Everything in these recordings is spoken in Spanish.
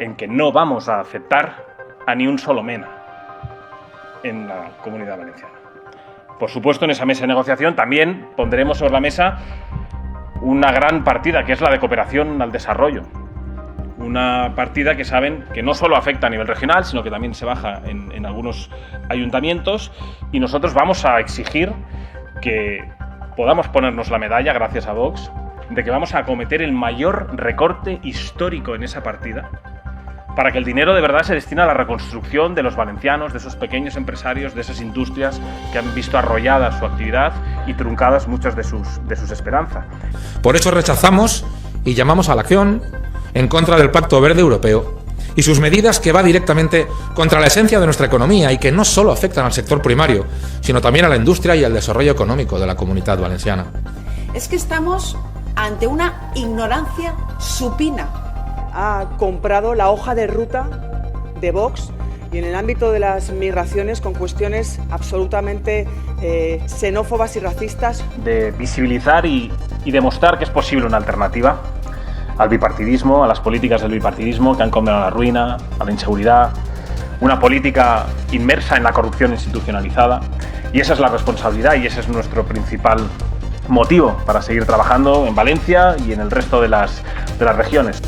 en que no vamos a aceptar a ni un solo MENA en la Comunidad Valenciana. Por supuesto, en esa mesa de negociación también pondremos sobre la mesa una gran partida, que es la de cooperación al desarrollo. Una partida que saben que no solo afecta a nivel regional, sino que también se baja en algunos ayuntamientos, y nosotros vamos a exigir que podamos ponernos la medalla, gracias a Vox, de que vamos a acometer el mayor recorte histórico en esa partida, para que el dinero de verdad se destine a la reconstrucción de los valencianos, de esos pequeños empresarios, de esas industrias que han visto arrollada su actividad y truncadas muchas de sus esperanzas. Por eso rechazamos y llamamos a la acción en contra del Pacto Verde Europeo y sus medidas, que va directamente contra la esencia de nuestra economía y que no solo afectan al sector primario, sino también a la industria y al desarrollo económico de la Comunidad Valenciana. Es que estamos ante una ignorancia supina. Ha comprado la hoja de ruta de Vox, y en el ámbito de las migraciones con cuestiones absolutamente xenófobas y racistas. De visibilizar y demostrar que es posible una alternativa al bipartidismo, a las políticas del bipartidismo que han condenado a la ruina, a la inseguridad, una política inmersa en la corrupción institucionalizada, y esa es la responsabilidad y ese es nuestro principal motivo para seguir trabajando en Valencia y en el resto de las regiones.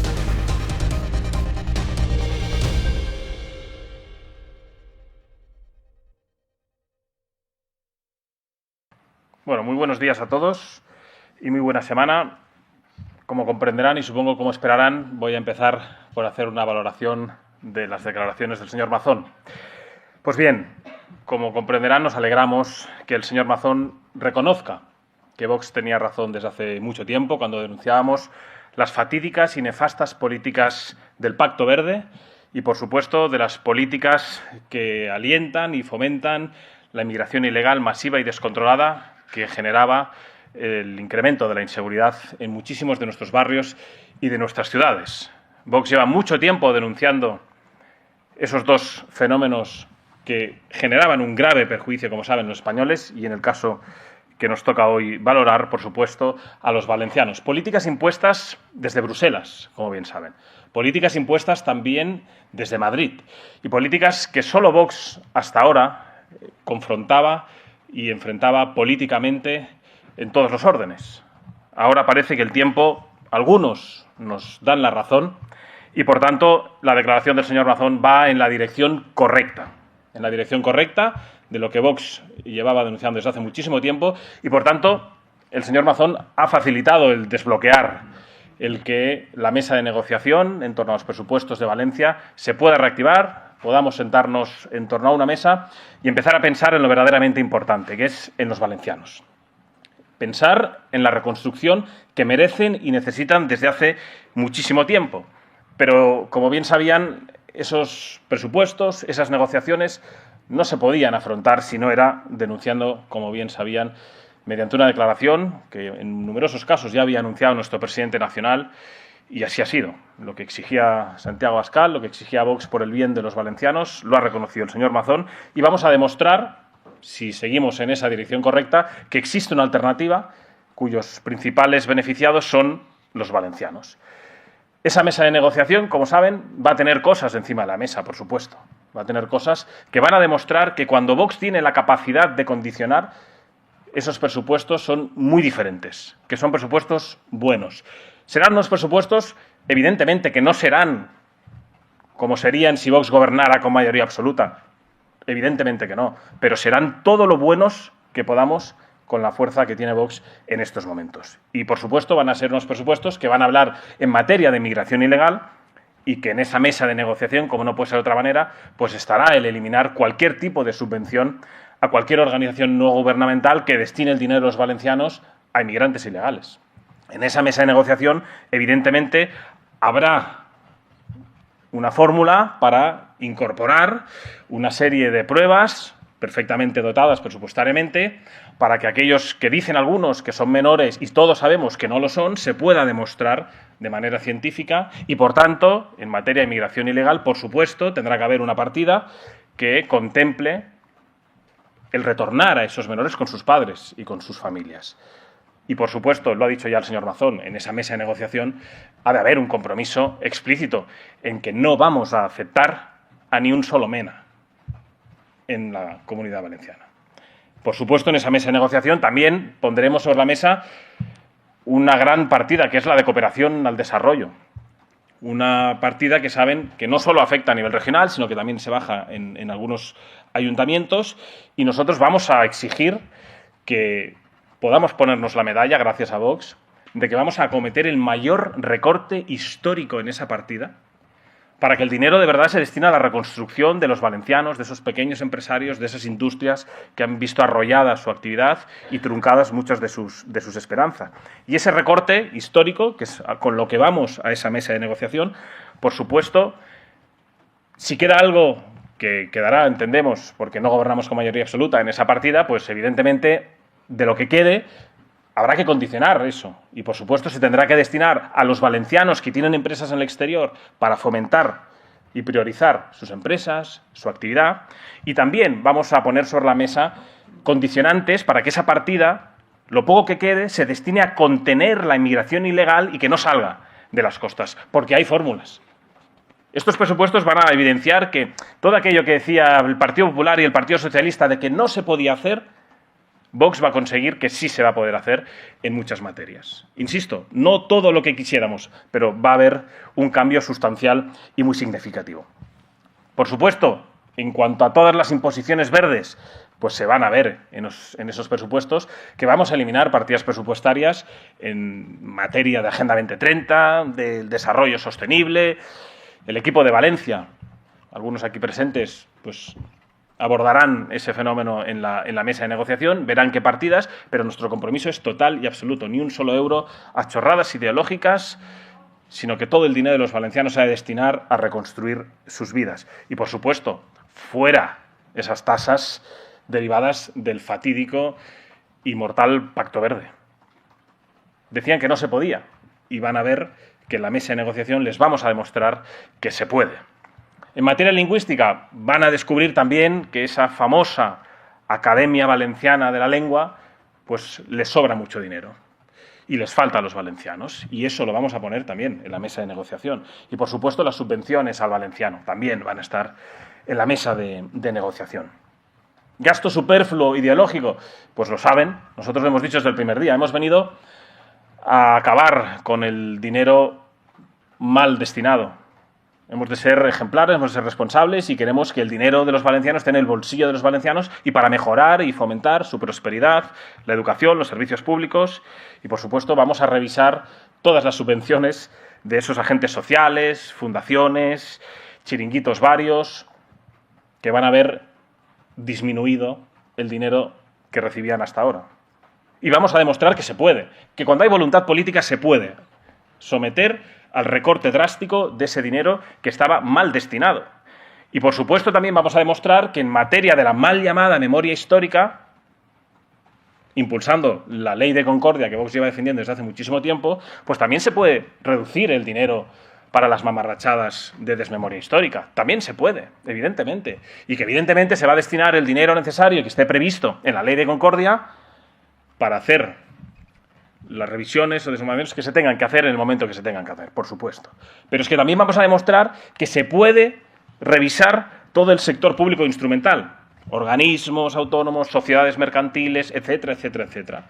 Bueno, muy buenos días a todos y muy buena semana. Como comprenderán y supongo como esperarán, voy a empezar por hacer una valoración de las declaraciones del señor Mazón. Pues bien, como comprenderán, nos alegramos que el señor Mazón reconozca que Vox tenía razón desde hace mucho tiempo cuando denunciábamos las fatídicas y nefastas políticas del Pacto Verde y, por supuesto, de las políticas que alientan y fomentan la inmigración ilegal masiva y descontrolada que generaba el incremento de la inseguridad en muchísimos de nuestros barrios y de nuestras ciudades. Vox lleva mucho tiempo denunciando esos dos fenómenos que generaban un grave perjuicio, como saben, los españoles y, en el caso que nos toca hoy valorar, por supuesto, a los valencianos. Políticas impuestas desde Bruselas, como bien saben. Políticas impuestas también desde Madrid. Y políticas que solo Vox hasta ahora confrontaba y enfrentaba políticamente en todos los órdenes. Ahora parece que el tiempo, algunos nos dan la razón y, por tanto, la declaración del señor Mazón va en la dirección correcta. En la dirección correcta de lo que Vox llevaba denunciando desde hace muchísimo tiempo y, por tanto, el señor Mazón ha facilitado el desbloquear el que la mesa de negociación en torno a los presupuestos de Valencia se pueda reactivar, podamos sentarnos en torno a una mesa y empezar a pensar en lo verdaderamente importante, que es en los valencianos. Pensar en la reconstrucción que merecen y necesitan desde hace muchísimo tiempo. Pero, como bien sabían, esos presupuestos, esas negociaciones, no se podían afrontar si no era denunciando, como bien sabían, mediante una declaración que en numerosos casos ya había anunciado nuestro presidente nacional, y así ha sido. Lo que exigía Santiago Abascal, lo que exigía Vox por el bien de los valencianos, lo ha reconocido el señor Mazón, y vamos a demostrar, si seguimos en esa dirección correcta, que existe una alternativa cuyos principales beneficiados son los valencianos. Esa mesa de negociación, como saben, va a tener cosas encima de la mesa, por supuesto. Va a tener cosas que van a demostrar que cuando Vox tiene la capacidad de condicionar, esos presupuestos son muy diferentes, que son presupuestos buenos. Serán unos presupuestos, evidentemente, que no serán como serían si Vox gobernara con mayoría absoluta. Evidentemente que no, pero serán todo lo buenos que podamos con la fuerza que tiene Vox en estos momentos. Y, por supuesto, van a ser unos presupuestos que van a hablar en materia de inmigración ilegal y que en esa mesa de negociación, como no puede ser de otra manera, pues estará el eliminar cualquier tipo de subvención a cualquier organización no gubernamental que destine el dinero de los valencianos a inmigrantes ilegales. En esa mesa de negociación, evidentemente, habrá una fórmula para incorporar una serie de pruebas perfectamente dotadas presupuestariamente para que aquellos que dicen algunos que son menores y todos sabemos que no lo son, se pueda demostrar de manera científica y, por tanto, en materia de inmigración ilegal, por supuesto, tendrá que haber una partida que contemple el retornar a esos menores con sus padres y con sus familias. Y, por supuesto, lo ha dicho ya el señor Mazón, en esa mesa de negociación ha de haber un compromiso explícito en que no vamos a aceptar a ni un solo MENA en la Comunidad Valenciana. Por supuesto, en esa mesa de negociación también pondremos sobre la mesa una gran partida, que es la de cooperación al desarrollo. Una partida que saben que no solo afecta a nivel regional, sino que también se baja en algunos ayuntamientos, y nosotros vamos a exigir que podamos ponernos la medalla, gracias a Vox, de que vamos a acometer el mayor recorte histórico en esa partida, para que el dinero de verdad se destine a la reconstrucción de los valencianos, de esos pequeños empresarios, de esas industrias que han visto arrollada su actividad y truncadas muchas de sus esperanzas. Y ese recorte histórico, que es con lo que vamos a esa mesa de negociación, por supuesto, si queda algo que quedará, entendemos, porque no gobernamos con mayoría absoluta en esa partida, pues evidentemente de lo que quede habrá que condicionar eso y, por supuesto, se tendrá que destinar a los valencianos que tienen empresas en el exterior para fomentar y priorizar sus empresas, su actividad, y también vamos a poner sobre la mesa condicionantes para que esa partida, lo poco que quede, se destine a contener la inmigración ilegal y que no salga de las costas, porque hay fórmulas. Estos presupuestos van a evidenciar que todo aquello que decía el Partido Popular y el Partido Socialista de que no se podía hacer, Vox va a conseguir que sí se va a poder hacer en muchas materias. Insisto, no todo lo que quisiéramos, pero va a haber un cambio sustancial y muy significativo. Por supuesto, en cuanto a todas las imposiciones verdes, pues se van a ver en esos presupuestos que vamos a eliminar partidas presupuestarias en materia de Agenda 2030, del desarrollo sostenible. El equipo de Valencia, algunos aquí presentes, pues abordarán ese fenómeno en la mesa de negociación, verán qué partidas, pero nuestro compromiso es total y absoluto. Ni un solo euro a chorradas ideológicas, sino que todo el dinero de los valencianos se ha de destinar a reconstruir sus vidas. Y, por supuesto, fuera esas tasas derivadas del fatídico y mortal Pacto Verde. Decían que no se podía y van a ver que en la mesa de negociación les vamos a demostrar que se puede. En materia lingüística van a descubrir también que esa famosa Academia Valenciana de la Lengua pues les sobra mucho dinero y les falta a los valencianos, y eso lo vamos a poner también en la mesa de negociación. Y, por supuesto, las subvenciones al valenciano también van a estar en la mesa de negociación. Gasto superfluo ideológico, pues lo saben, nosotros lo hemos dicho desde el primer día, hemos venido a acabar con el dinero mal destinado. Hemos de ser ejemplares, hemos de ser responsables y queremos que el dinero de los valencianos esté en el bolsillo de los valencianos y para mejorar y fomentar su prosperidad, la educación, los servicios públicos y, por supuesto, vamos a revisar todas las subvenciones de esos agentes sociales, fundaciones, chiringuitos varios, que van a haber disminuido el dinero que recibían hasta ahora. Y vamos a demostrar que se puede, que cuando hay voluntad política se puede someter al recorte drástico de ese dinero que estaba mal destinado. Y, por supuesto, también vamos a demostrar que en materia de la mal llamada memoria histórica, impulsando la ley de concordia que Vox lleva defendiendo desde hace muchísimo tiempo, pues también se puede reducir el dinero para las mamarrachadas de desmemoria histórica. También se puede, evidentemente. Y que, evidentemente, se va a destinar el dinero necesario que esté previsto en la ley de concordia para hacer las revisiones o desmontamientos que se tengan que hacer en el momento que se tengan que hacer, por supuesto. Pero es que también vamos a demostrar que se puede revisar todo el sector público instrumental, organismos autónomos, sociedades mercantiles, etcétera, etcétera, etcétera.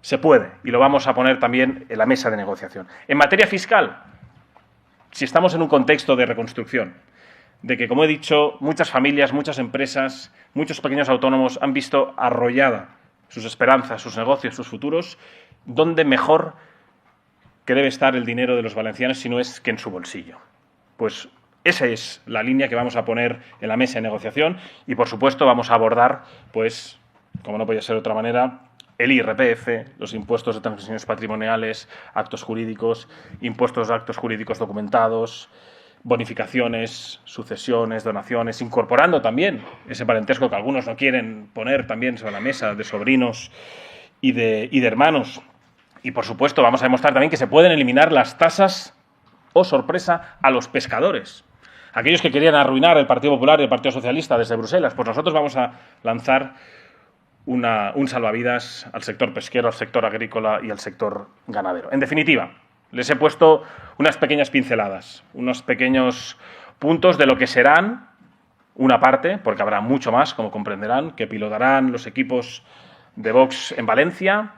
Se puede, y lo vamos a poner también en la mesa de negociación. En materia fiscal, si estamos en un contexto de reconstrucción, de que, como he dicho, muchas familias, muchas empresas, muchos pequeños autónomos han visto arrollada sus esperanzas, sus negocios, sus futuros, ¿dónde mejor que debe estar el dinero de los valencianos si no es que en su bolsillo? Pues esa es la línea que vamos a poner en la mesa de negociación y, por supuesto, vamos a abordar, pues, como no podía ser de otra manera, el IRPF, los impuestos de transmisiones patrimoniales, actos jurídicos, impuestos de actos jurídicos documentados, bonificaciones, sucesiones, donaciones, incorporando también ese parentesco que algunos no quieren poner también sobre la mesa de sobrinos y de hermanos. Y, por supuesto, vamos a demostrar también que se pueden eliminar las tasas, oh sorpresa, a los pescadores. Aquellos que querían arruinar el Partido Popular y el Partido Socialista desde Bruselas, pues nosotros vamos a lanzar un salvavidas al sector pesquero, al sector agrícola y al sector ganadero. En definitiva, les he puesto unas pequeñas pinceladas, unos pequeños puntos de lo que serán una parte, porque habrá mucho más, como comprenderán, que pilotarán los equipos de Vox en Valencia,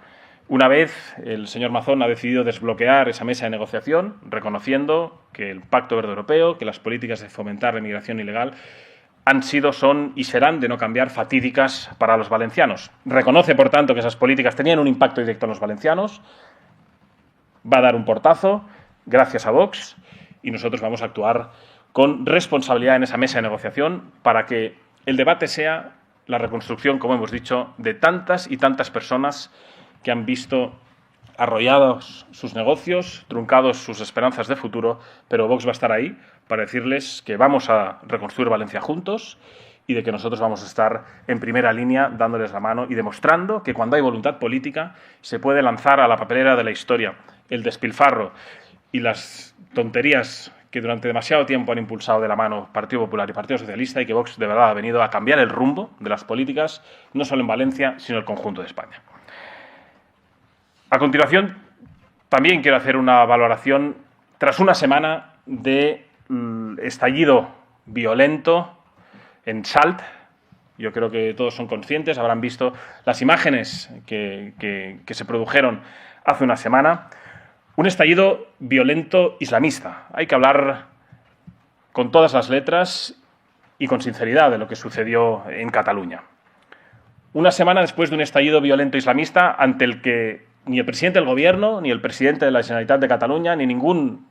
una vez el señor Mazón ha decidido desbloquear esa mesa de negociación, reconociendo que el Pacto Verde Europeo, que las políticas de fomentar la inmigración ilegal han sido, son y serán, de no cambiar, fatídicas para los valencianos. Reconoce, por tanto, que esas políticas tenían un impacto directo en los valencianos, va a dar un portazo, gracias a Vox, y nosotros vamos a actuar con responsabilidad en esa mesa de negociación para que el debate sea la reconstrucción, como hemos dicho, de tantas y tantas personas que han visto arrollados sus negocios, truncados sus esperanzas de futuro, pero Vox va a estar ahí para decirles que vamos a reconstruir Valencia juntos y de que nosotros vamos a estar en primera línea dándoles la mano y demostrando que cuando hay voluntad política se puede lanzar a la papelera de la historia el despilfarro y las tonterías que durante demasiado tiempo han impulsado de la mano Partido Popular y Partido Socialista, y que Vox de verdad ha venido a cambiar el rumbo de las políticas, no solo en Valencia, sino en el conjunto de España. A continuación, también quiero hacer una valoración tras una semana de estallido violento en Salt. Yo creo que todos son conscientes, habrán visto las imágenes que se produjeron hace una semana. Un estallido violento islamista. Hay que hablar con todas las letras y con sinceridad de lo que sucedió en Cataluña. Una semana después de un estallido violento islamista ante el que ni el presidente del Gobierno, ni el presidente de la Generalitat de Cataluña, ni ningún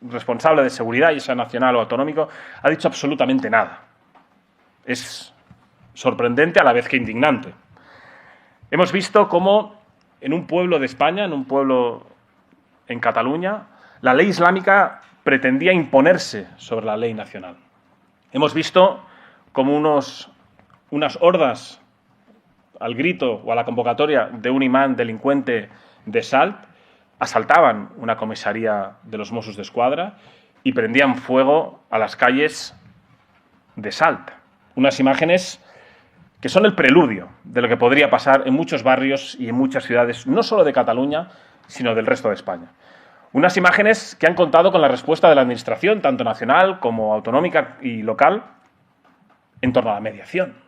responsable de seguridad, ya sea nacional o autonómico, ha dicho absolutamente nada. Es sorprendente a la vez que indignante. Hemos visto cómo en un pueblo de España, en un pueblo en Cataluña, la ley islámica pretendía imponerse sobre la ley nacional. Hemos visto cómo unas hordas, al grito o a la convocatoria de un imán delincuente de Salt, asaltaban una comisaría de los Mossos d'Esquadra y prendían fuego a las calles de Salt. Unas imágenes que son el preludio de lo que podría pasar en muchos barrios y en muchas ciudades, no solo de Cataluña, sino del resto de España. Unas imágenes que han contado con la respuesta de la Administración, tanto nacional como autonómica y local, en torno a la mediación.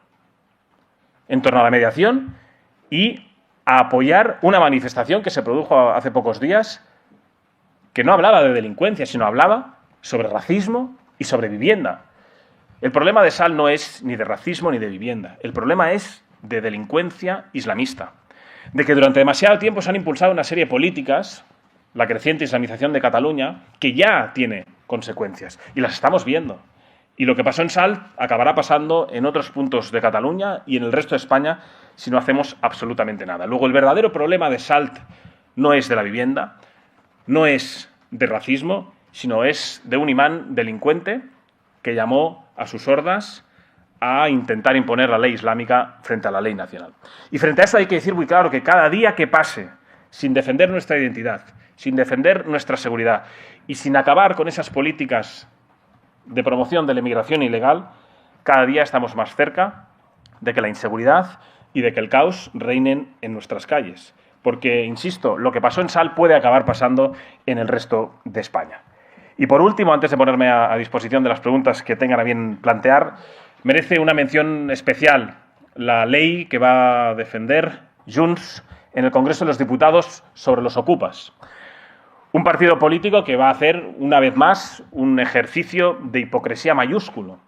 En torno a la mediación y a apoyar una manifestación que se produjo hace pocos días, que no hablaba de delincuencia, sino hablaba sobre racismo y sobre vivienda. El problema de Salt no es ni de racismo ni de vivienda. El problema es de delincuencia islamista. De que durante demasiado tiempo se han impulsado una serie de políticas, la creciente islamización de Cataluña, que ya tiene consecuencias. Y las estamos viendo. Y lo que pasó en Salt acabará pasando en otros puntos de Cataluña y en el resto de España si no hacemos absolutamente nada. Luego, el verdadero problema de Salt no es de la vivienda, no es de racismo, sino es de un imán delincuente que llamó a sus hordas a intentar imponer la ley islámica frente a la ley nacional. Y frente a eso hay que decir muy claro que cada día que pase sin defender nuestra identidad, sin defender nuestra seguridad y sin acabar con esas políticas de promoción de la inmigración ilegal, cada día estamos más cerca de que la inseguridad y de que el caos reinen en nuestras calles. Porque, insisto, lo que pasó en Salt puede acabar pasando en el resto de España. Y por último, antes de ponerme a disposición de las preguntas que tengan a bien plantear, merece una mención especial la ley que va a defender Junts en el Congreso de los Diputados sobre los ocupas. Un partido político que va a hacer, una vez más, un ejercicio de hipocresía mayúsculo.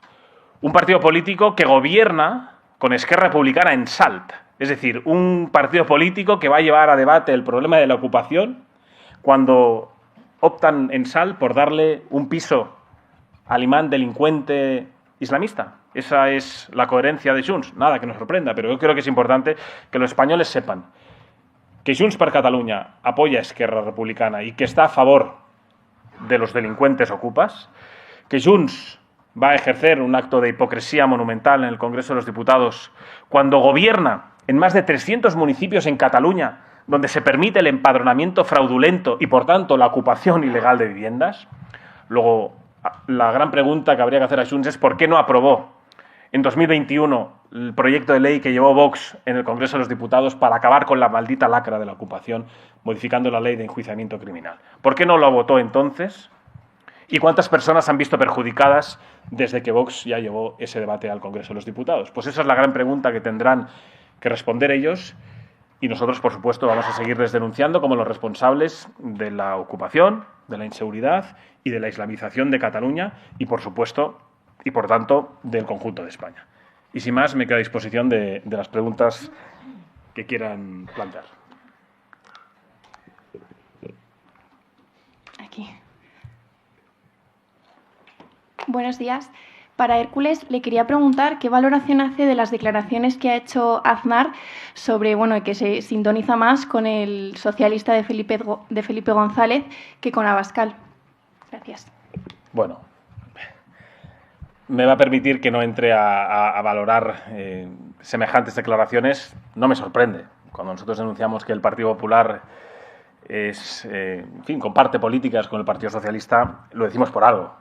Un partido político que gobierna con Esquerra Republicana en Salt. Es decir, un partido político que va a llevar a debate el problema de la ocupación cuando optan en Salt por darle un piso al imán delincuente islamista. Esa es la coherencia de Junts. Nada que nos sorprenda, pero yo creo que es importante que los españoles sepan que Junts per Catalunya apoya a Esquerra Republicana y que está a favor de los delincuentes ocupas, que Junts va a ejercer un acto de hipocresía monumental en el Congreso de los Diputados cuando gobierna en más de 300 municipios en Cataluña, donde se permite el empadronamiento fraudulento y, por tanto, la ocupación ilegal de viviendas. Luego, la gran pregunta que habría que hacer a Junts es ¿por qué no aprobó En 2021, el proyecto de ley que llevó Vox en el Congreso de los Diputados para acabar con la maldita lacra de la ocupación, modificando la ley de enjuiciamiento criminal. ¿Por qué no lo votó entonces? ¿Y cuántas personas han visto perjudicadas desde que Vox ya llevó ese debate al Congreso de los Diputados? Pues esa es la gran pregunta que tendrán que responder ellos, y nosotros, por supuesto, vamos a seguirles denunciando como los responsables de la ocupación, de la inseguridad y de la islamización de Cataluña y, por supuesto, y por tanto, del conjunto de España. Y sin más, me quedo a disposición de las preguntas que quieran plantear. Aquí. Buenos días. Para Hércules, le quería preguntar qué valoración hace de las declaraciones que ha hecho Aznar sobre que se sintoniza más con el socialista de Felipe González que con Abascal. Gracias. Bueno, me va a permitir que no entre a valorar semejantes declaraciones. No me sorprende. Cuando nosotros denunciamos que el Partido Popular comparte políticas con el Partido Socialista, lo decimos por algo.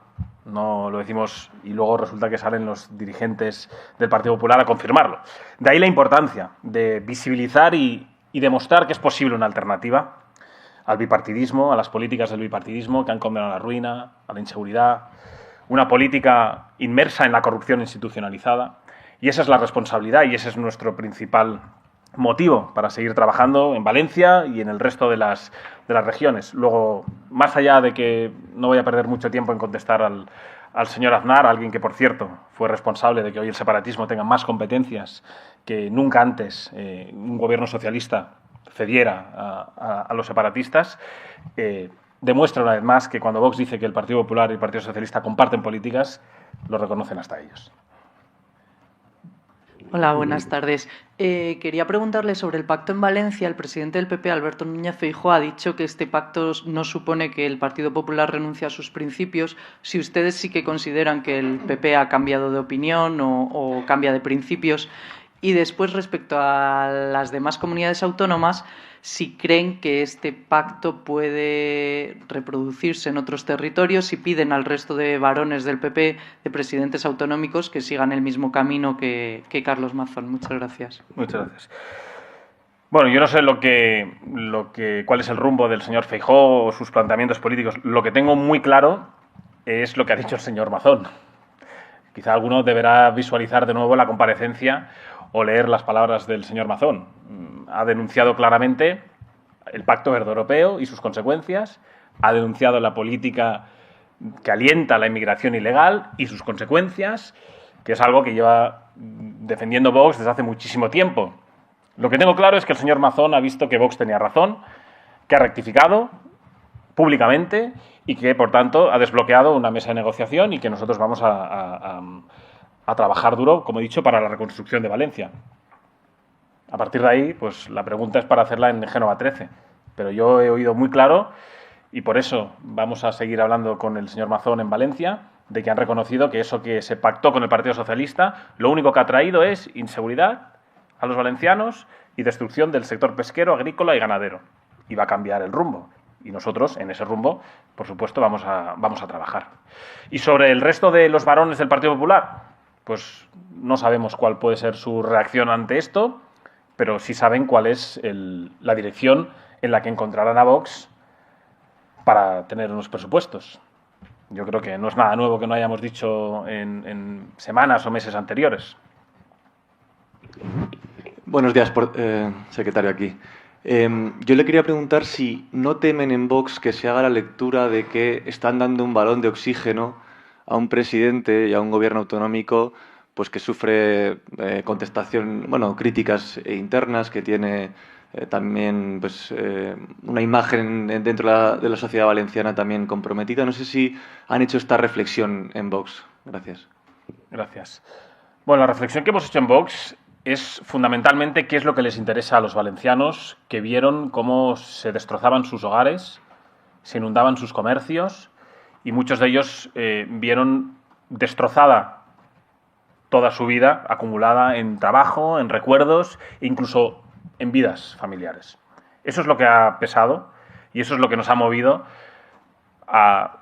No lo decimos y luego resulta que salen los dirigentes del Partido Popular a confirmarlo. De ahí la importancia de visibilizar y demostrar que es posible una alternativa al bipartidismo, a las políticas del bipartidismo que han condenado a la ruina, a la inseguridad, una política inmersa en la corrupción institucionalizada. Y esa es la responsabilidad y ese es nuestro principal motivo para seguir trabajando en Valencia y en el resto de las regiones. Luego, más allá de que no voy a perder mucho tiempo en contestar al señor Aznar, alguien que, por cierto, fue responsable de que hoy el separatismo tenga más competencias que nunca antes un gobierno socialista cediera a los separatistas, demuestra una vez más que cuando Vox dice que el Partido Popular y el Partido Socialista comparten políticas, lo reconocen hasta ellos. Hola, buenas tardes. Quería preguntarle sobre el pacto en Valencia. El presidente del PP, Alberto Núñez Feijóo, ha dicho que este pacto no supone que el Partido Popular renuncie a sus principios. Si ustedes sí que consideran que el PP ha cambiado de opinión o cambia de principios. Y después, respecto a las demás comunidades autónomas, si creen que este pacto puede reproducirse en otros territorios y piden al resto de varones del PP, de presidentes autonómicos, que sigan el mismo camino que Carlos Mazón. Muchas gracias. Muchas gracias. Bueno, yo no sé cuál es el rumbo del señor Feijóo o sus planteamientos políticos. Lo que tengo muy claro es lo que ha dicho el señor Mazón. Quizá alguno deberá visualizar de nuevo la comparecencia o leer las palabras del señor Mazón. Ha denunciado claramente el Pacto Verde Europeo y sus consecuencias, ha denunciado la política que alienta la inmigración ilegal y sus consecuencias, que es algo que lleva defendiendo Vox desde hace muchísimo tiempo. Lo que tengo claro es que el señor Mazón ha visto que Vox tenía razón, que ha rectificado públicamente y que, por tanto, ha desbloqueado una mesa de negociación y que nosotros vamos a trabajar duro, como he dicho, para la reconstrucción de Valencia. A partir de ahí, pues la pregunta es para hacerla en Génova 13. Pero yo he oído muy claro, y por eso vamos a seguir hablando con el señor Mazón en Valencia, de que han reconocido que eso que se pactó con el Partido Socialista, lo único que ha traído es inseguridad a los valencianos y destrucción del sector pesquero, agrícola y ganadero. Y va a cambiar el rumbo. Y nosotros, en ese rumbo, por supuesto, vamos a trabajar. Y sobre el resto de los varones del Partido Popular, pues no sabemos cuál puede ser su reacción ante esto, pero sí saben cuál es la dirección en la que encontrarán a Vox para tener unos presupuestos. Yo creo que no es nada nuevo que no hayamos dicho en semanas o meses anteriores. Buenos días, secretario aquí. Yo le quería preguntar si no temen en Vox que se haga la lectura de que están dando un balón de oxígeno a un presidente y a un gobierno autonómico pues que sufre críticas internas, que tiene también pues, una imagen dentro de la sociedad valenciana también comprometida. No sé si han hecho esta reflexión en Vox. Gracias. Gracias. Bueno, la reflexión que hemos hecho en Vox es fundamentalmente qué es lo que les interesa a los valencianos, que vieron cómo se destrozaban sus hogares, se inundaban sus comercios y muchos de ellos vieron destrozada toda su vida acumulada en trabajo, en recuerdos e incluso en vidas familiares. Eso es lo que ha pesado y eso es lo que nos ha movido a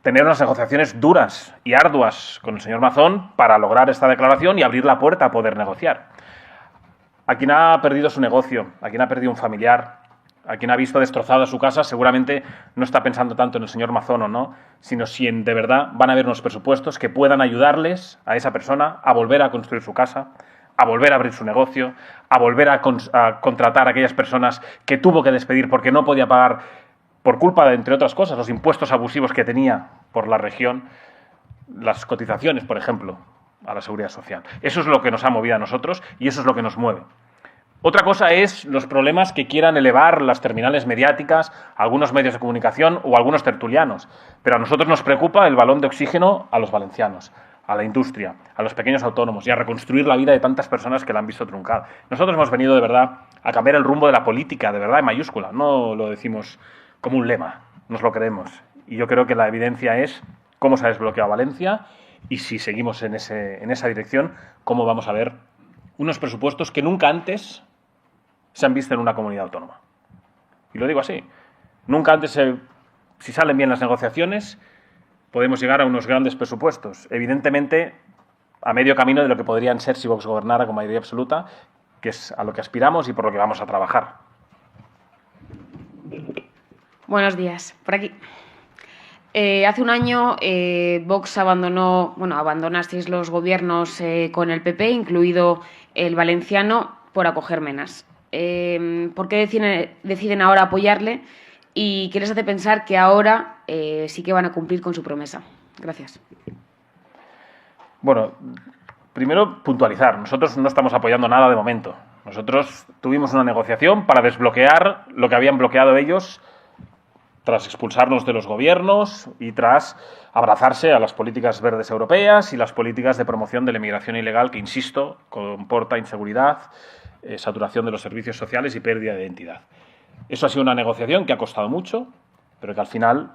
tener unas negociaciones duras y arduas con el señor Mazón para lograr esta declaración y abrir la puerta a poder negociar. A quien ha perdido su negocio, a quien ha perdido un familiar, a quien ha visto destrozada su casa, seguramente no está pensando tanto en el señor Mazón o no, sino si de verdad van a haber unos presupuestos que puedan ayudarles a esa persona a volver a construir su casa, a volver a abrir su negocio, a volver a contratar a aquellas personas que tuvo que despedir porque no podía pagar, por culpa de, entre otras cosas, los impuestos abusivos que tenía por la región, las cotizaciones, por ejemplo, a la Seguridad Social. Eso es lo que nos ha movido a nosotros y eso es lo que nos mueve. Otra cosa es los problemas que quieran elevar las terminales mediáticas, algunos medios de comunicación o algunos tertulianos. Pero a nosotros nos preocupa el balón de oxígeno a los valencianos, a la industria, a los pequeños autónomos y a reconstruir la vida de tantas personas que la han visto truncada. Nosotros hemos venido de verdad a cambiar el rumbo de la política, de verdad en mayúscula. No lo decimos como un lema, nos lo creemos. Y yo creo que la evidencia es cómo se ha desbloqueado Valencia y si seguimos en esa dirección, cómo vamos a ver unos presupuestos que nunca antes se han visto en una comunidad autónoma. Y lo digo así. Nunca antes, si salen bien las negociaciones, podemos llegar a unos grandes presupuestos. Evidentemente, a medio camino de lo que podrían ser si Vox gobernara con mayoría absoluta, que es a lo que aspiramos y por lo que vamos a trabajar. Buenos días. Por aquí. Hace un año Vox abandonasteis los gobiernos con el PP, incluido el valenciano, por acoger menas. ¿Por qué deciden ahora apoyarle y qué les hace pensar que ahora sí que van a cumplir con su promesa? Gracias. Bueno, primero puntualizar. Nosotros no estamos apoyando nada de momento. Nosotros tuvimos una negociación para desbloquear lo que habían bloqueado ellos tras expulsarnos de los gobiernos y tras abrazarse a las políticas verdes europeas y las políticas de promoción de la inmigración ilegal que, insisto, comporta inseguridad, saturación de los servicios sociales y pérdida de identidad. Eso ha sido una negociación que ha costado mucho, pero que al final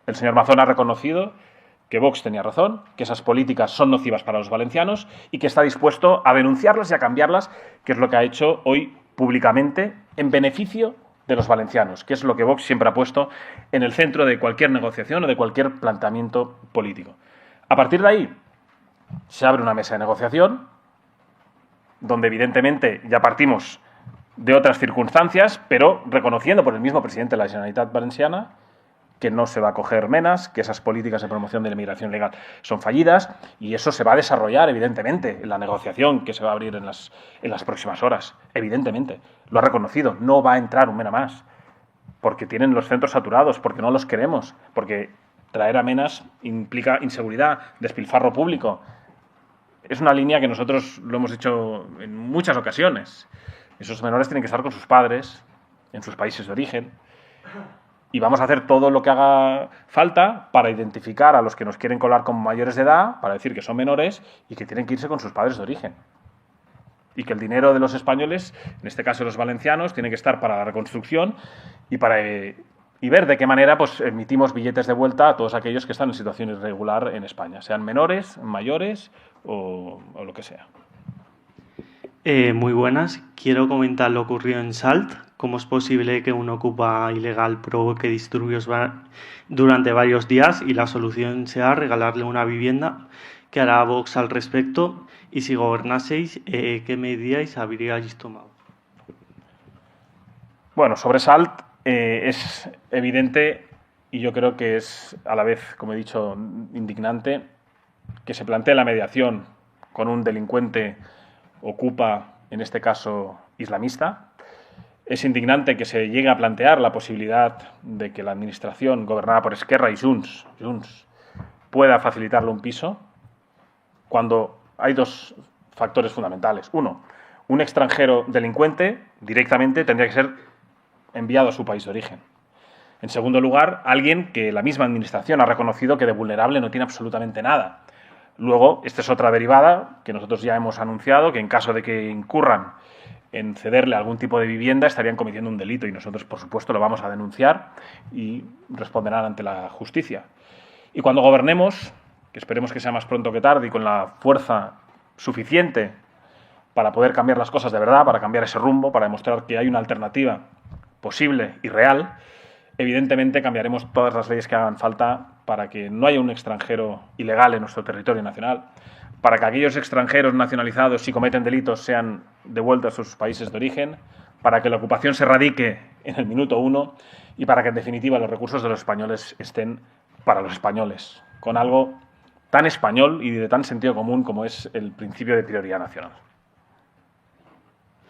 el señor Mazón ha reconocido que Vox tenía razón, que esas políticas son nocivas para los valencianos y que está dispuesto a denunciarlas y a cambiarlas, que es lo que ha hecho hoy públicamente en beneficio de los valencianos, que es lo que Vox siempre ha puesto en el centro de cualquier negociación o de cualquier planteamiento político. A partir de ahí se abre una mesa de negociación donde evidentemente ya partimos de otras circunstancias, pero reconociendo por el mismo presidente de la Generalitat Valenciana que no se va a coger menas, que esas políticas de promoción de la inmigración legal son fallidas y eso se va a desarrollar evidentemente en la negociación que se va a abrir en las próximas horas. Evidentemente, lo ha reconocido, no va a entrar un mena más, porque tienen los centros saturados, porque no los queremos, porque traer a menas implica inseguridad, despilfarro público. Es una línea que nosotros lo hemos dicho en muchas ocasiones. Esos menores tienen que estar con sus padres, en sus países de origen. Y vamos a hacer todo lo que haga falta para identificar a los que nos quieren colar como mayores de edad, para decir que son menores y que tienen que irse con sus padres de origen. Y que el dinero de los españoles, en este caso los valencianos, tiene que estar para la reconstrucción y ver de qué manera pues emitimos billetes de vuelta a todos aquellos que están en situación irregular en España, sean menores, mayores o lo que sea. Muy buenas. Quiero comentar lo ocurrido en Salt. ¿Cómo es posible que un ocupa ilegal provoque disturbios durante varios días y la solución sea regalarle una vivienda? ¿Qué hará Vox al respecto? Y si gobernaseis, ¿qué medidas habríais tomado? Bueno, sobre Salt es evidente y yo creo que es a la vez, como he dicho, indignante que se plantee la mediación con un delincuente ocupa, en este caso islamista. Es indignante que se llegue a plantear la posibilidad de que la administración gobernada por Esquerra y Junts pueda facilitarle un piso cuando hay dos factores fundamentales. Uno, un extranjero delincuente directamente tendría que ser enviado a su país de origen. En segundo lugar, alguien que la misma administración ha reconocido que de vulnerable no tiene absolutamente nada. Luego, esta es otra derivada que nosotros ya hemos anunciado, que en caso de que incurran en cederle algún tipo de vivienda estarían cometiendo un delito y nosotros, por supuesto, lo vamos a denunciar y responderán ante la justicia. Y cuando gobernemos, que esperemos que sea más pronto que tarde y con la fuerza suficiente para poder cambiar las cosas de verdad, para cambiar ese rumbo, para demostrar que hay una alternativa posible y real, evidentemente cambiaremos todas las leyes que hagan falta para que no haya un extranjero ilegal en nuestro territorio nacional, para que aquellos extranjeros nacionalizados, si cometen delitos, sean devueltos a sus países de origen, para que la ocupación se radique en el minuto 1 y para que, en definitiva, los recursos de los españoles estén para los españoles, con algo tan español y de tan sentido común como es el principio de prioridad nacional.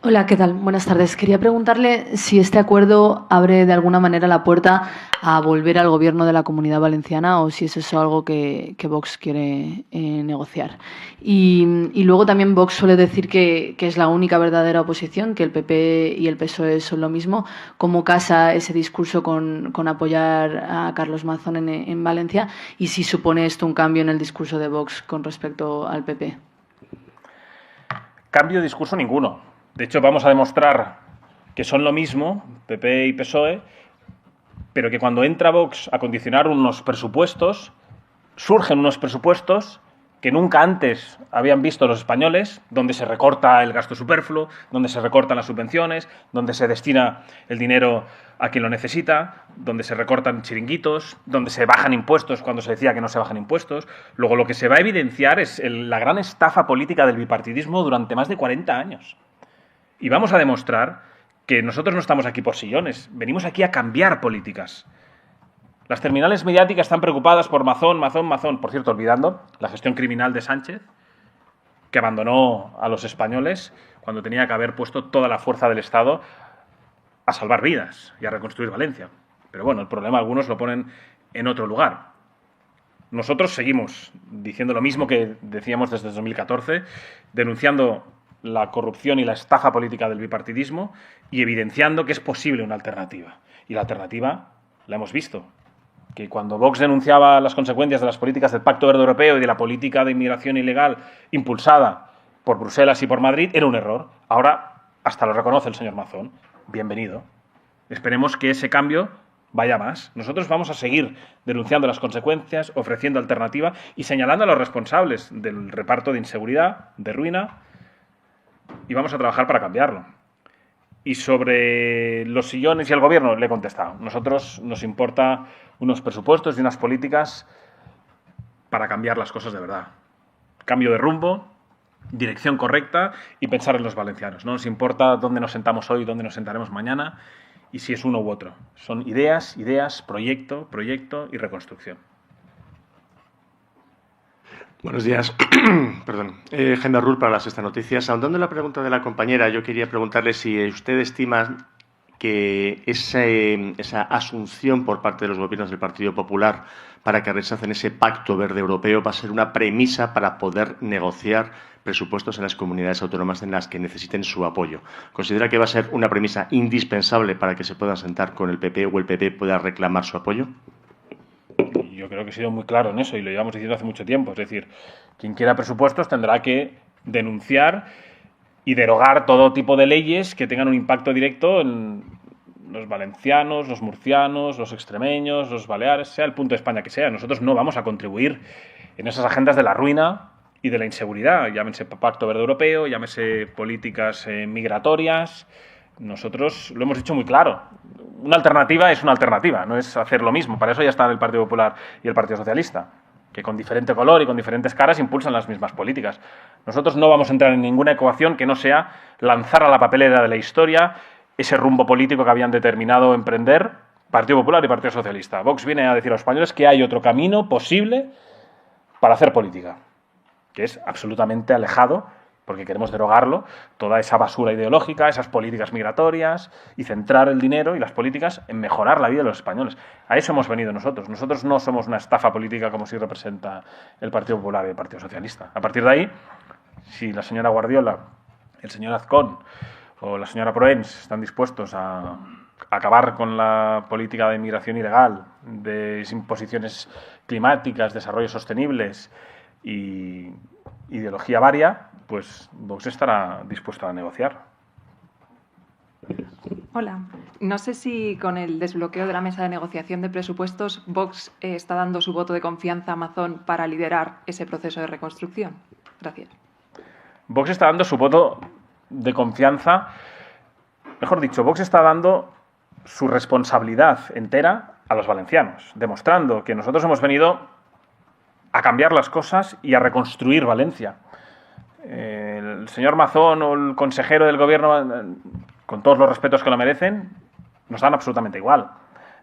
Hola, ¿qué tal? Buenas tardes. Quería preguntarle si este acuerdo abre de alguna manera la puerta a volver al gobierno de la Comunidad Valenciana o si es eso algo que Vox quiere negociar. Y luego también Vox suele decir que es la única verdadera oposición, que el PP y el PSOE son lo mismo. ¿Cómo casa ese discurso con apoyar a Carlos Mazón en Valencia? Y si supone esto un cambio en el discurso de Vox con respecto al PP. Cambio de discurso ninguno. De hecho, vamos a demostrar que son lo mismo, PP y PSOE, pero que cuando entra Vox a condicionar unos presupuestos, surgen unos presupuestos que nunca antes habían visto los españoles, donde se recorta el gasto superfluo, donde se recortan las subvenciones, donde se destina el dinero a quien lo necesita, donde se recortan chiringuitos, donde se bajan impuestos cuando se decía que no se bajan impuestos. Luego lo que se va a evidenciar es la gran estafa política del bipartidismo durante más de 40 años. Y vamos a demostrar que nosotros no estamos aquí por sillones, venimos aquí a cambiar políticas. Las terminales mediáticas están preocupadas por Mazón. Por cierto, olvidando la gestión criminal de Sánchez, que abandonó a los españoles cuando tenía que haber puesto toda la fuerza del Estado a salvar vidas y a reconstruir Valencia. Pero bueno, el problema algunos lo ponen en otro lugar. Nosotros seguimos diciendo lo mismo que decíamos desde 2014, denunciando la corrupción y la estafa política del bipartidismo y evidenciando que es posible una alternativa. Y la alternativa la hemos visto. Que cuando Vox denunciaba las consecuencias de las políticas del Pacto Verde Europeo y de la política de inmigración ilegal impulsada por Bruselas y por Madrid, era un error. Ahora hasta lo reconoce el señor Mazón. Bienvenido. Esperemos que ese cambio vaya más. Nosotros vamos a seguir denunciando las consecuencias, ofreciendo alternativa y señalando a los responsables del reparto de inseguridad, de ruina, y vamos a trabajar para cambiarlo. Y sobre los sillones y el gobierno, le he contestado. Nosotros nos importa unos presupuestos y unas políticas para cambiar las cosas de verdad. Cambio de rumbo, dirección correcta y pensar en los valencianos. No nos importa dónde nos sentamos hoy, dónde nos sentaremos mañana y si es uno u otro. Son ideas, proyecto y reconstrucción. Buenos días. Perdón. Jaime Rull para La Sexta Noticias. Ahondando en la pregunta de la compañera, yo quería preguntarle si usted estima que esa asunción por parte de los gobiernos del Partido Popular para que rechacen ese pacto verde europeo va a ser una premisa para poder negociar presupuestos en las comunidades autónomas en las que necesiten su apoyo. ¿Considera que va a ser una premisa indispensable para que se puedan sentar con el PP o el PP pueda reclamar su apoyo? Yo creo que he sido muy claro en eso y lo llevamos diciendo hace mucho tiempo. Es decir, quien quiera presupuestos tendrá que denunciar y derogar todo tipo de leyes que tengan un impacto directo en los valencianos, los murcianos, los extremeños, los baleares, sea el punto de España que sea. Nosotros no vamos a contribuir en esas agendas de la ruina y de la inseguridad. Llámese Pacto Verde Europeo, llámese políticas migratorias. Nosotros lo hemos dicho muy claro. Una alternativa es una alternativa, no es hacer lo mismo. Para eso ya están el Partido Popular y el Partido Socialista, que con diferente color y con diferentes caras impulsan las mismas políticas. Nosotros no vamos a entrar en ninguna ecuación que no sea lanzar a la papelera de la historia ese rumbo político que habían determinado emprender Partido Popular y Partido Socialista. Vox viene a decir a los españoles que hay otro camino posible para hacer política, que es absolutamente alejado, porque queremos derogarlo, toda esa basura ideológica, esas políticas migratorias y centrar el dinero y las políticas en mejorar la vida de los españoles. A eso hemos venido nosotros. Nosotros no somos una estafa política como sí representa el Partido Popular y el Partido Socialista. A partir de ahí, si la señora Guardiola, el señor Azcón o la señora Proens están dispuestos a acabar con la política de inmigración ilegal, de imposiciones climáticas, desarrollos sostenibles y ideología varia, pues Vox estará dispuesto a negociar. Hola. No sé si con el desbloqueo de la mesa de negociación de presupuestos Vox está dando su voto de confianza a Mazón para liderar ese proceso de reconstrucción. Gracias. Vox está dando su voto de confianza, mejor dicho, Vox está dando su responsabilidad entera a los valencianos, demostrando que nosotros hemos venido a cambiar las cosas y a reconstruir Valencia. El señor Mazón o el consejero del Gobierno, con todos los respetos que lo merecen, nos dan absolutamente igual.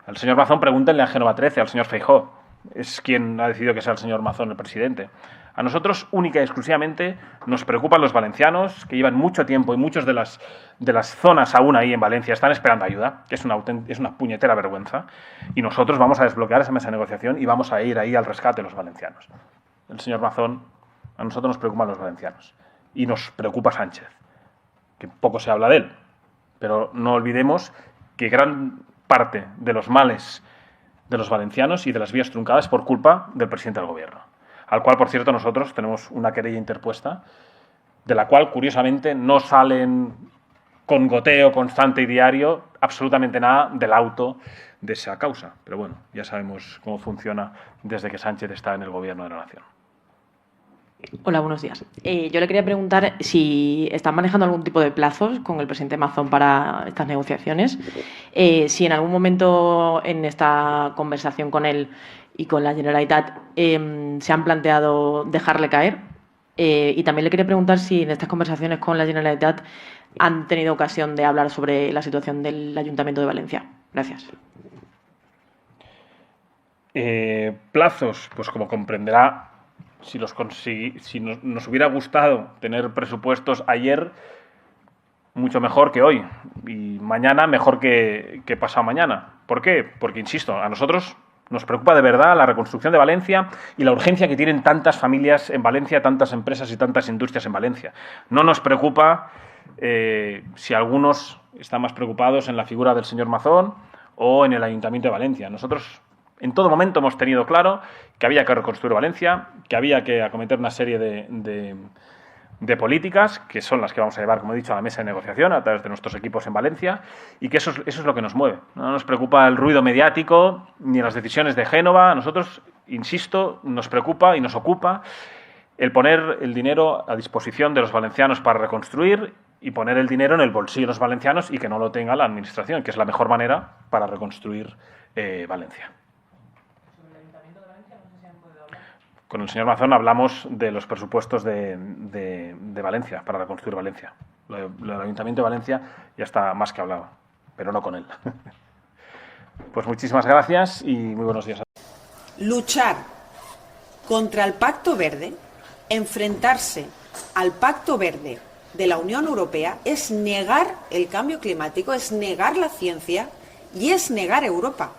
Al señor Mazón pregúntenle a Génova 13, al señor Feijóo. Es quien ha decidido que sea el señor Mazón el presidente. A nosotros, única y exclusivamente, nos preocupan los valencianos, que llevan mucho tiempo y muchas de las zonas aún ahí en Valencia están esperando ayuda, que es una puñetera vergüenza, y nosotros vamos a desbloquear esa mesa de negociación y vamos a ir ahí al rescate de los valencianos. El señor Mazón, a nosotros nos preocupan los valencianos, y nos preocupa Sánchez, que poco se habla de él, pero no olvidemos que gran parte de los males de los valencianos y de las vías truncadas es por culpa del presidente del Gobierno, al cual, por cierto, nosotros tenemos una querella interpuesta, de la cual, curiosamente, no salen con goteo constante y diario absolutamente nada del auto de esa causa. Pero bueno, ya sabemos cómo funciona desde que Sánchez está en el Gobierno de la Nación. Hola, buenos días. Yo le quería preguntar si están manejando algún tipo de plazos con el presidente Mazón para estas negociaciones, si en algún momento en esta conversación con él y con la Generalitat se han planteado dejarle caer, y también le quería preguntar si en estas conversaciones con la Generalitat han tenido ocasión de hablar sobre la situación del Ayuntamiento de Valencia. Gracias. Plazos, pues como comprenderá, si nos hubiera gustado tener presupuestos ayer, mucho mejor que hoy, y mañana mejor que pasado mañana. ¿Por qué? Porque, insisto, a nosotros nos preocupa de verdad la reconstrucción de Valencia y la urgencia que tienen tantas familias en Valencia, tantas empresas y tantas industrias en Valencia. No nos preocupa si algunos están más preocupados en la figura del señor Mazón o en el Ayuntamiento de Valencia. Nosotros en todo momento hemos tenido claro que había que reconstruir Valencia, que había que acometer una serie de políticas, que son las que vamos a llevar, como he dicho, a la mesa de negociación a través de nuestros equipos en Valencia, y que eso es lo que nos mueve. No nos preocupa el ruido mediático ni las decisiones de Génova. A nosotros, insisto, nos preocupa y nos ocupa el poner el dinero a disposición de los valencianos para reconstruir y poner el dinero en el bolsillo de los valencianos y que no lo tenga la Administración, que es la mejor manera para reconstruir Valencia. Con el señor Mazón hablamos de los presupuestos de Valencia, para reconstruir Valencia. Lo del Ayuntamiento de Valencia ya está más que hablado, pero no con él. Pues muchísimas gracias y muy buenos días a todos. Luchar contra el Pacto Verde, enfrentarse al Pacto Verde de la Unión Europea, es negar el cambio climático, es negar la ciencia y es negar Europa.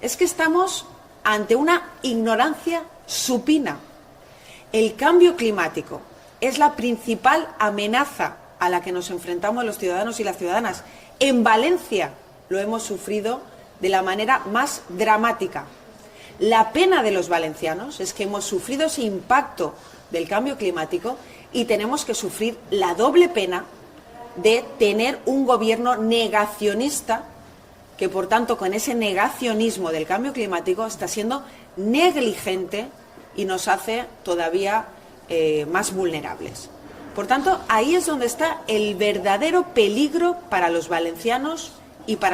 Es que estamos ante una ignorancia supina. El cambio climático es la principal amenaza a la que nos enfrentamos los ciudadanos y las ciudadanas. En Valencia lo hemos sufrido de la manera más dramática. La pena de los valencianos es que hemos sufrido ese impacto del cambio climático y tenemos que sufrir la doble pena de tener un gobierno negacionista que, por tanto, con ese negacionismo del cambio climático está siendo negligente y nos hace todavía más vulnerables. Por tanto, ahí es donde está el verdadero peligro para los valencianos y para